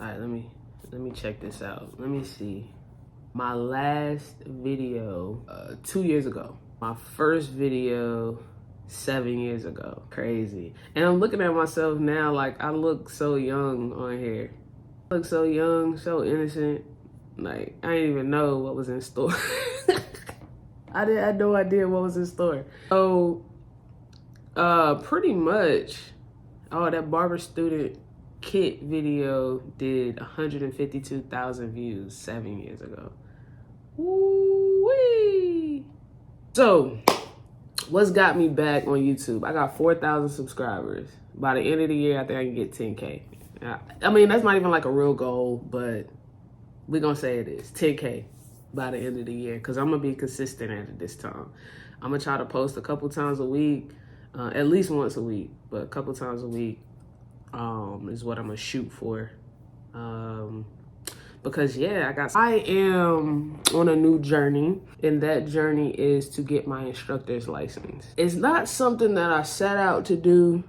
All right, let me check this out. Let me see. My last video 2 years ago. My first video 7 years ago. Crazy. And I'm looking at myself now like I look so young on here. I look so young, so innocent. Like I didn't even know what was in store. I had no idea what was in store. So pretty much, that barber student kit video did 152,000 views 7 years ago. Woo-wee. So what's got me back on YouTube? I got 4,000 subscribers. By the end of the year, I think I can get 10K. I mean, that's not even like a real goal, but we're gonna say it is 10K by the end of the year, because I'm gonna be consistent at it this time. I'm gonna try to post a couple times a week, at least once a week, but a couple times a week is what I'm gonna shoot for. Because yeah, I am on a new journey, and that journey is to get my instructor's license. It's not something that I sought out to do.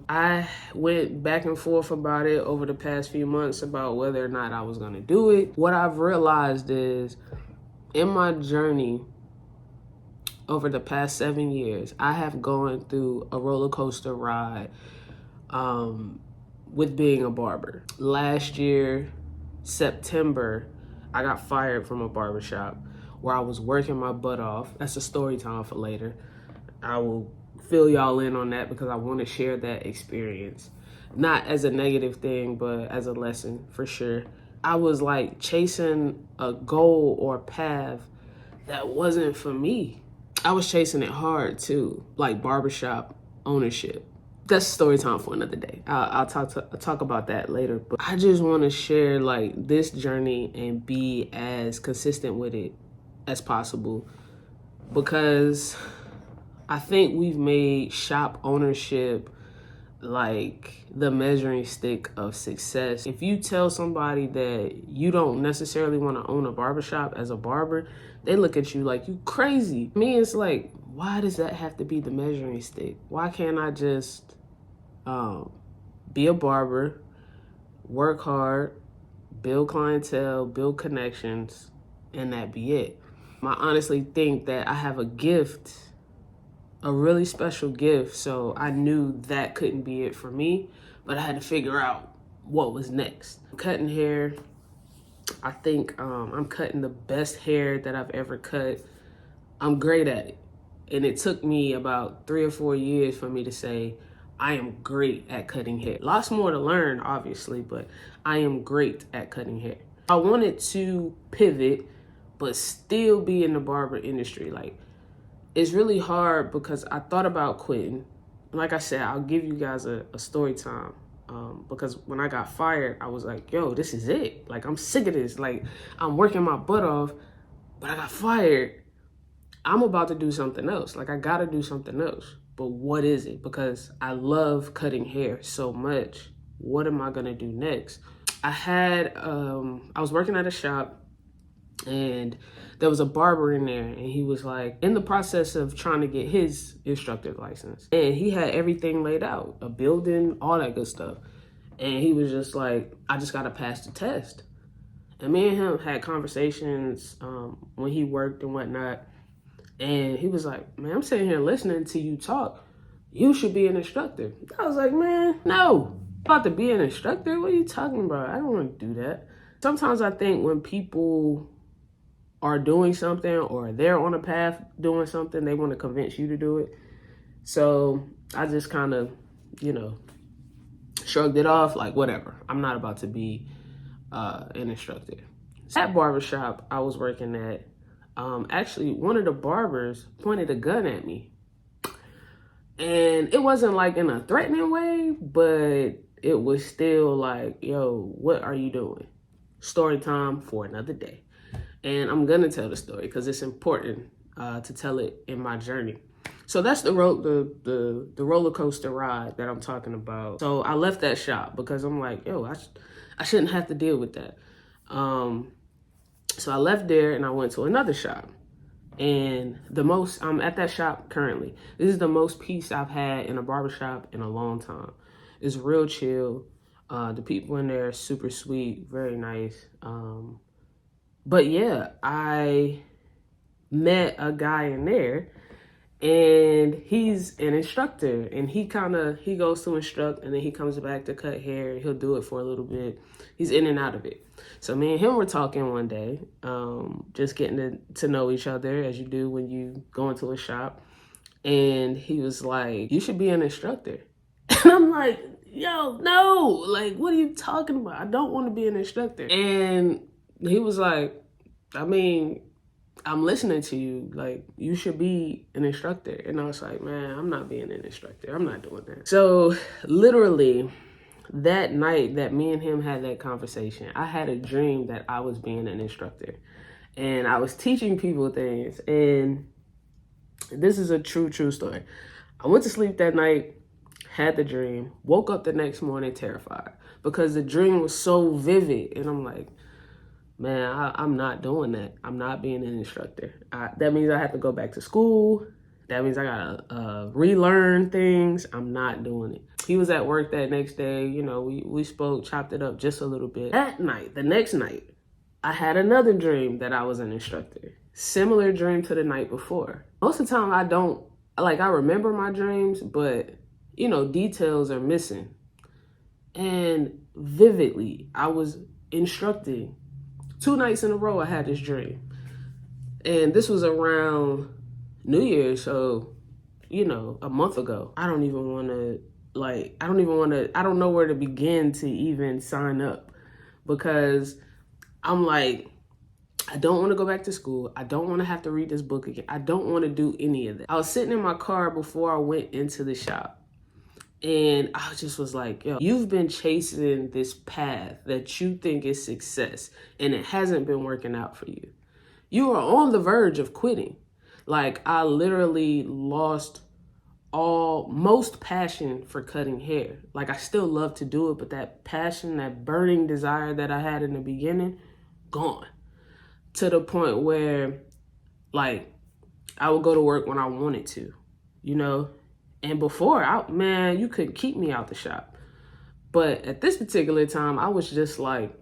I went back and forth about it over the past few months about whether or not I was gonna do it. What I've realized is, in my journey over the past 7 years, I have gone through a roller coaster ride with being a barber. Last year, September, I got fired from a barbershop where I was working my butt off. That's a story time for later. I will fill y'all in on that because I want to share that experience. Not as a negative thing, but as a lesson for sure. I was like chasing a goal or path that wasn't for me. I was chasing it hard too, like barbershop ownership. That's story time for another day. I'll talk about that later. But I just want to share like this journey and be as consistent with it as possible, because I think we've made shop ownership like the measuring stick of success. If you tell somebody that you don't necessarily want to own a barbershop as a barber, they look at you like you crazy. Me, it's like, why does that have to be the measuring stick? Why can't I just be a barber, work hard, build clientele, build connections, and that be it? I honestly think that I have a gift, a really special gift, so I knew that couldn't be it for me, but I had to figure out what was next. Cutting hair, I think I'm cutting the best hair that I've ever cut. I'm great at it, and it took me about 3 or 4 years for me to say, I am great at cutting hair. Lots more to learn, obviously, but I am great at cutting hair. I wanted to pivot, but still be in the barber industry. Like, it's really hard because I thought about quitting. Like I said, I'll give you guys a story time. Because when I got fired, I was like, yo, this is it. Like, I'm sick of this. Like, I'm working my butt off, but I got fired. I'm about to do something else. Like, I gotta do something else. But what is it? Because I love cutting hair so much. What am I gonna do next? I was working at a shop, and there was a barber in there, and he was like in the process of trying to get his instructor license. And he had everything laid out, a building, all that good stuff. And he was just like, I just gotta pass the test. And me and him had conversations when he worked and whatnot. And he was like, man, I'm sitting here listening to you talk. You should be an instructor. I was like, man, no. I'm about to be an instructor? What are you talking about? I don't want to do that. Sometimes I think when people are doing something or they're on a path doing something, they want to convince you to do it. So I just kind of, shrugged it off, like, whatever. I'm not about to be an instructor. At barbershop I was working at, actually one of the barbers pointed a gun at me. And it wasn't like in a threatening way, but it was still like, yo, what are you doing? Story time for another day. And I'm gonna tell the story because it's important to tell it in my journey. So that's the roller coaster ride that I'm talking about. So I left that shop because I'm like, yo, I shouldn't have to deal with that. So I left there and I went to another shop. And I'm at that shop currently. This is the most peace I've had in a barbershop in a long time. It's real chill. The people in there are super sweet, very nice. But yeah, I met a guy in there, and he's an instructor, and he goes to instruct, and then he comes back to cut hair. He'll do it for a little bit. He's in and out of it. So me and him were talking one day, just getting to know each other as you do when you go into a shop. And he was like, "You should be an instructor." And I'm like, "Yo, no, like, what are you talking about? I don't want to be an instructor." And he was like, "I mean, I'm listening to you. Like, you should be an instructor." And I was like, "Man, I'm not being an instructor. I'm not doing that." So literally that night that me and him had that conversation, I had a dream that I was being an instructor and I was teaching people things. And this is a true story. I went to sleep that night, had the dream, woke up the next morning terrified because the dream was so vivid. And I'm like, man, I'm not doing that. I'm not being an instructor. That means I have to go back to school. That means I gotta relearn things. I'm not doing it. He was at work that next day. You know, we spoke, chopped it up just a little bit. That night, the next night, I had another dream that I was an instructor. Similar dream to the night before. Most of the time I remember my dreams, but you know, details are missing. And vividly, I was instructing. 2 nights in a row I had this dream. And this was around New Year's, so, you know, a month ago. I don't know where to begin to even sign up, because I'm like, I don't want to go back to school. I don't want to have to read this book again. I don't want to do any of that. I was sitting in my car before I went into the shop, and I just was like, yo, you've been chasing this path that you think is success, and it hasn't been working out for you. You are on the verge of quitting. Like, I literally lost most passion for cutting hair. Like, I still love to do it, but that passion, that burning desire that I had in the beginning, gone. To the point where, like, I would go to work when I wanted to, you know? And before, you couldn't keep me out the shop. But at this particular time, I was just like,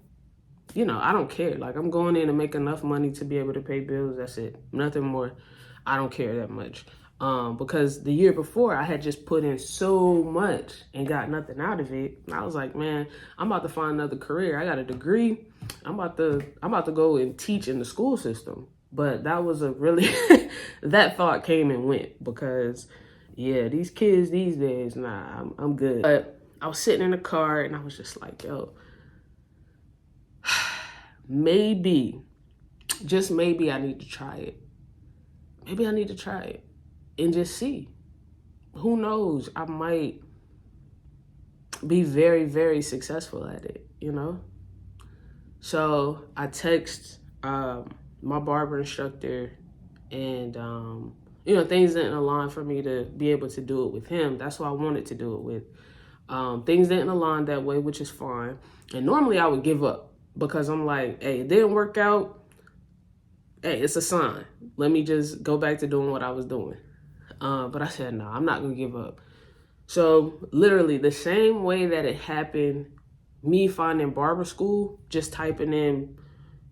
you know, I don't care. Like, I'm going in to make enough money to be able to pay bills. That's it. Nothing more. I don't care that much. Because the year before, I had just put in so much and got nothing out of it. And I was like, man, I'm about to find another career. I got a degree. I'm about to go and teach in the school system. But that was that thought came and went, because yeah, these kids these days, nah, I'm good. But I was sitting in the car and I was just like, yo, maybe, just maybe I need to try it. Maybe I need to try it and just see. Who knows? I might be very, very successful at it, you know? So I text my barber instructor, and you know, things didn't align for me to be able to do it with him. That's who I wanted to do it with. Things didn't align that way, which is fine. And normally I would give up, because I'm like, hey, it didn't work out. Hey, it's a sign. Let me just go back to doing what I was doing. But I said, no, I'm not going to give up. So literally the same way that it happened, me finding barber school, just typing in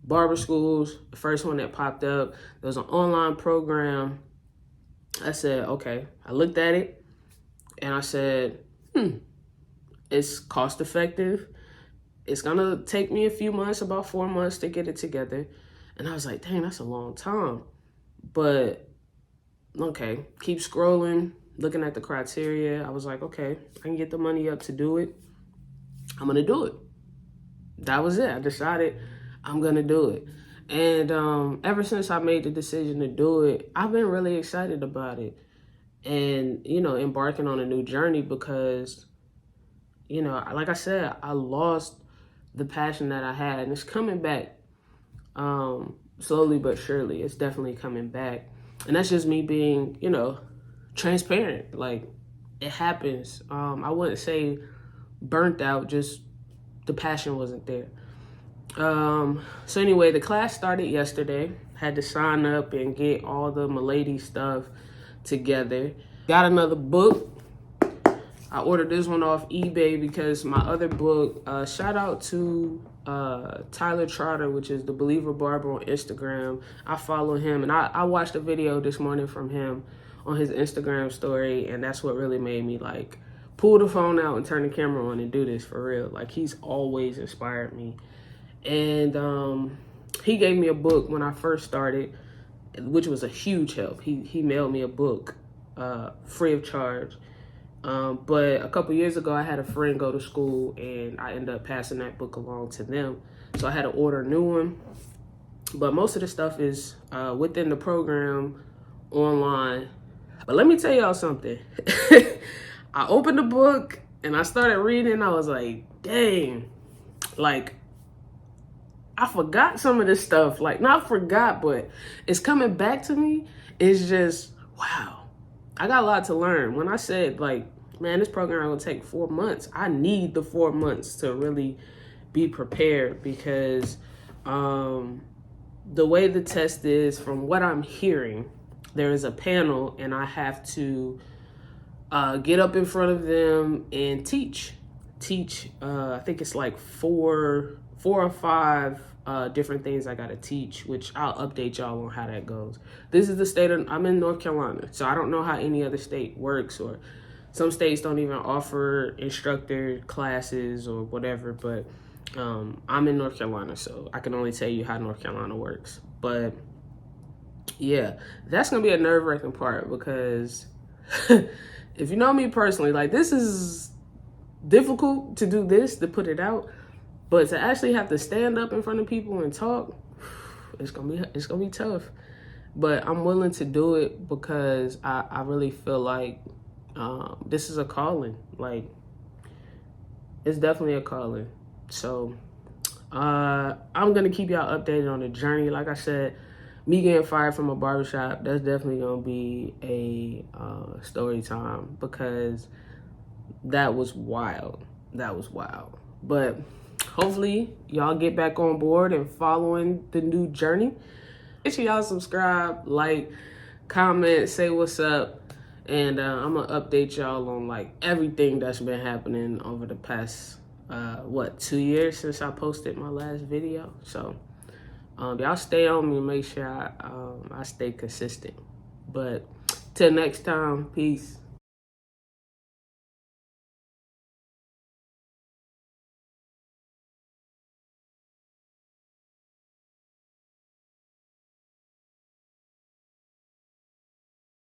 barber schools, the first one that popped up, there was an online program. I said, okay. I looked at it and I said, it's cost effective. It's going to take me a few months, about 4 months to get it together. And I was like, dang, that's a long time. But okay, keep scrolling, looking at the criteria. I was like, okay, I can get the money up to do it. I'm going to do it. That was it. I decided I'm going to do it. And ever since I made the decision to do it, I've been really excited about it. And, you know, embarking on a new journey, because, you know, like I said, I lost the passion that I had, and it's coming back. Slowly but surely, it's definitely coming back. And that's just me being, you know, transparent. Like, it happens. I wouldn't say burnt out, just the passion wasn't there. So anyway, the class started yesterday. Had to sign up and get all the Milady stuff together. Got another book. I ordered this one off eBay because my other book, shout out to Tyler Trotter, which is the Believer Barber on Instagram. I follow him, and I watched a video this morning from him on his Instagram story, and that's what really made me like pull the phone out and turn the camera on and do this for real. Like, he's always inspired me. And he gave me a book when I first started, which was a huge help. He mailed me a book free of charge. But a couple years ago, I had a friend go to school, and I ended up passing that book along to them. So I had to order a new one. But most of the stuff is within the program, online. But let me tell y'all something. I opened the book, and I started reading, and I was like, dang, like, I forgot some of this stuff. Like, not forgot, but it's coming back to me. It's just, wow. I got a lot to learn. When I said, like, man, this program will take 4 months, I need the 4 months to really be prepared, because the way the test is, from what I'm hearing, there is a panel, and I have to get up in front of them and teach. I think it's like four or five different things I gotta teach, which I'll update y'all on how that goes. This is the state I'm in North Carolina, so I don't know how any other state works, or some states don't even offer instructor classes or whatever, but I'm in North Carolina, so I can only tell you how North Carolina works. But yeah, that's gonna be a nerve-wracking part, because if you know me personally, like, this is difficult to do this, to put it out. But to actually have to stand up in front of people and talk, it's gonna be tough. But I'm willing to do it, because I really feel like this is a calling. Like, it's definitely a calling. So I'm gonna keep y'all updated on the journey. Like I said, me getting fired from a barbershop, that's definitely gonna be a story time, because that was wild. But hopefully y'all get back on board and following the new journey. Make sure y'all subscribe, like, comment, say what's up, and I'm gonna update y'all on like everything that's been happening over the past 2 years since I posted my last video. So y'all stay on me and make sure I stay consistent. But till next time, peace.